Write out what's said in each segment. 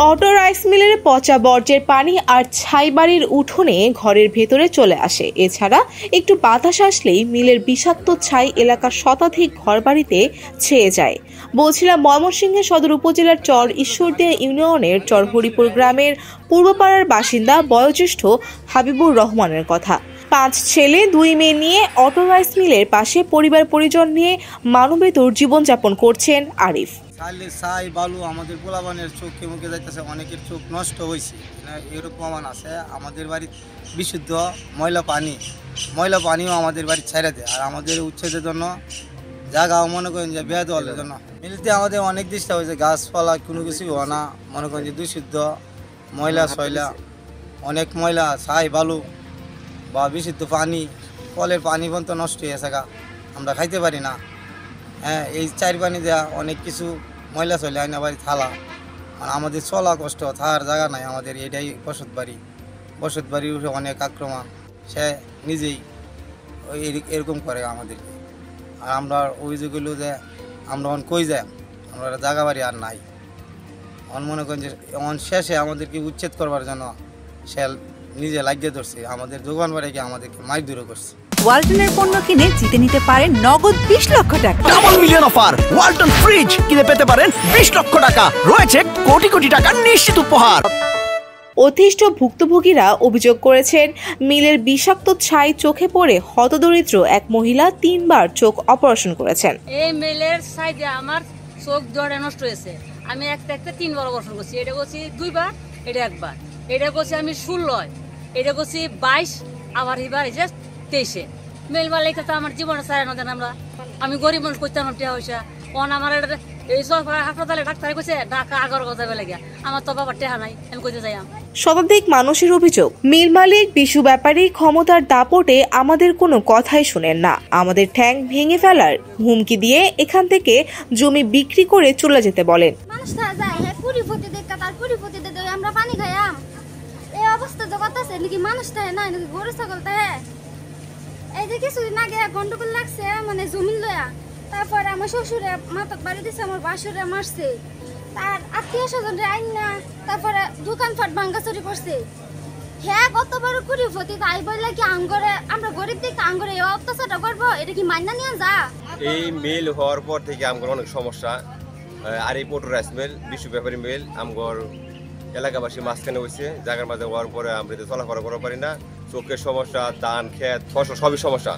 Auto rice মিলের পচা বর্জ্যের পানি আর ছাই বাড়ির উঠোনে ঘরের ভেতরে চলে আসে। এছাড়া একটু বাতাস আসলেই মিলের বিষাক্ত ছাই এলাকার শতাধিক ঘরবাড়িতে ছেয়ে যায়। বলছিলাম ময়মনসিংহের সদর উপজেলার চর ঈশ্বরদীয়া ইউনিয়নের চর হরিপুর গ্রামের পূর্বপাড়ার বাসিন্দা বয়োজ্যেষ্ঠ হাবিবুর রহমানের কথা। 5 ছেলে 2 মেয়ে নিয়ে অটো রাইস মিলের পাশে পরিবার পরিজন নিয়ে মানবেতর জীবনযাপন করছেন আরিফ। ছাই বালু আমাদের পোলাবানের চোখে মুখে যাইতেছে, অনেকের চোখ নষ্ট হয়েছে, এরকম প্রমাণ আছে। আমাদের বাড়ির বিশুদ্ধ ময়লা পানিও আমাদের বাড়ি ছেড়ে দেয়। আর আমাদের উচ্ছেদের জন্য জায়গাও মনে করেন যে বেদলের জন্য মিলতে আমাদের অনেক চেষ্টা হয়েছে, গাছপালা কোনো কিছুই হয় না। মনে করেন যে দূষিত ময়লা সয়লা, অনেক ময়লা, ছাই বালু বা বিশুদ্ধ পানি, কলের পানি পর্যন্ত নষ্ট হয়ে থাকা, আমরা খাইতে পারি না। হ্যাঁ, এই চার পানি দেওয়া অনেক কিছু ময়লা চলে আইনা বাড়ি থালা, মানে আমাদের চলা কষ্ট, থাকার জায়গা নাই। আমাদের এটাই বসত বাড়ির উঠে অনেক আক্রমণ, সে নিজেই এরকম করে আমাদেরকে। আর আমরা অভিযোগ হইল যে আমরা কই যাই, আমরা জায়গা বাড়ি আর নাই। মনে করেন যে শেষে আমাদেরকে উচ্ছেদ করবার জন্য সে নিজে লাগিয়ে ধরছে, আমাদের দোকান বাড়িকে আমাদেরকে মারধর করছে। ওয়ালটনের পণ্য কিনে জিতে নিতে পারেন নগদ 20 লক্ষ টাকা। Double million offer, Walton fridge কিনে পেতে পারেন 20 লক্ষ টাকা। রয়েছে কোটি কোটি টাকার নিশ্চিত উপহার। অতিষ্ঠ ভুক্তভোগীরা অভিযোগ করেছেন, মিলের বিষাক্ত ছাই চোখে পড়ে হতদরিদ্র এক মহিলা 3 বার চোখ অপারেশন করেছেন। এই মিলের ছাই দিয়ে আমার চোখ দুটো নষ্ট হয়েছে। আমি একটা 3 বার অপারেশন করছি। এটা করছি 2 বার, এটা 1 বার। এটা করছি আমি 16, এটা করছি 22, আবার এবার 23। মেল মালিক তো আমার জীবনে ছাড়া না দেন। আমি গরিব মানুষ করতে আমার টিয়া হয়েছে আমার এই সরকার হাসপাতালে ডাক্তার কইছে ঢাকা আগর কথা বেলে গিয়া, আমার তো বাবার টেহা নাই, আমি কইতে যাই। শতাধিক মানুষের অভিযোগ, মিল মালিক বিশু ব্যাপারী ক্ষমতার দাপটে আমাদের কোনো কথাই শুনেন না। আমাদের ঠ্যাং ভেঙে ফেলার হুমকি দিয়ে এখান থেকে জমি বিক্রি করে চলে যেতে বলেন। আমরা পানি খাইয়াম, এই অবস্থা জগৎ নাকি মানুষ থাকে না, নাকি গরু ছাগল থাকে। এই যে কিছুদিন আগে গন্ডগোল লাগছে মানে জমিন লয়া, তারপরে আমার শ্বশুরে মাথার বাড়ি দিছে, আমার বাসুরে মারছে, তার আত্মীয় স্বজন আইন না, তারপরে দোকানপাট ভাঙ্গাচুরি করছে। হ্যাঁ, কত বড় কুড়িপতি তাই বললে কি আঙ্গরে আমরা গরিব দিকে আঙ্গরে এই অত্যাচারটা করবো, এটা কি মাইনা নিয়ে যা? এই মিল হওয়ার পর থেকে আমার অনেক সমস্যা। আর এই অটো রাইস মিল বিশু ব্যাপারী মিল আমার এলাকাবাসী মাঝখানে হয়েছে, জায়গার মাঝে হওয়ার পরে আমরা চলাফেরা করতে পারি না। চোখের সমস্যা, ধান ক্ষেত ফসল সবই সমস্যা,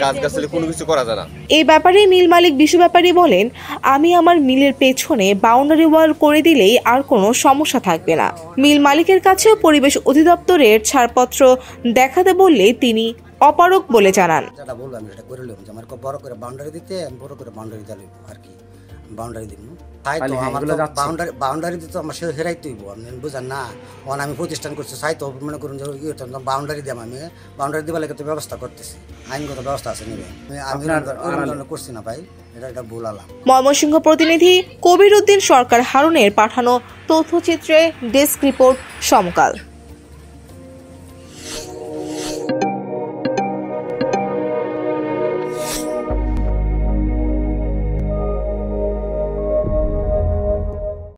কাজ গাছলে কোনো কিছু করা যায় না। এই ব্যাপারে মিল মালিক বিশু ব্যাপারী বলেন, আমি আমার মিলের পেছনে বাউন্ডারি ওয়াল করে দিলেই আর কোনো সমস্যা থাকবে না। মিল মালিকের কাছেও পরিবেশ অধিদপ্তরের ছাড়পত্র দেখাতে বললে তিনি অপারগ বলে জানান। যেটা বললাম সেটা করে নিলাম, যে আমার বড় করে বাউন্ডারি দিতে, আমি বড় করে বাউন্ডারি দিলাম আর কি, বাউন্ডারি দিব। তাই তো আমার বাউন্ডারি দিতে আমার সে হেরাই তৈব, আপনি বুঝেন না। আমি প্রতিষ্ঠান করছি, চাই তো মনে করুন যে বাউন্ডারি দিলাম, আমি বাউন্ডারি দেওয়ার লেগে তো ব্যবস্থা করতেছি, আইনগত ব্যবস্থা আছে নেবে। আমি করছি না ভাই, এটা ভুল আলাম। ময়মনসিংহ প্রতিনিধি কবির উদ্দিন সরকার হারুনের পাঠানো তথ্যচিত্রে ডেস্ক রিপোর্ট সমকাল।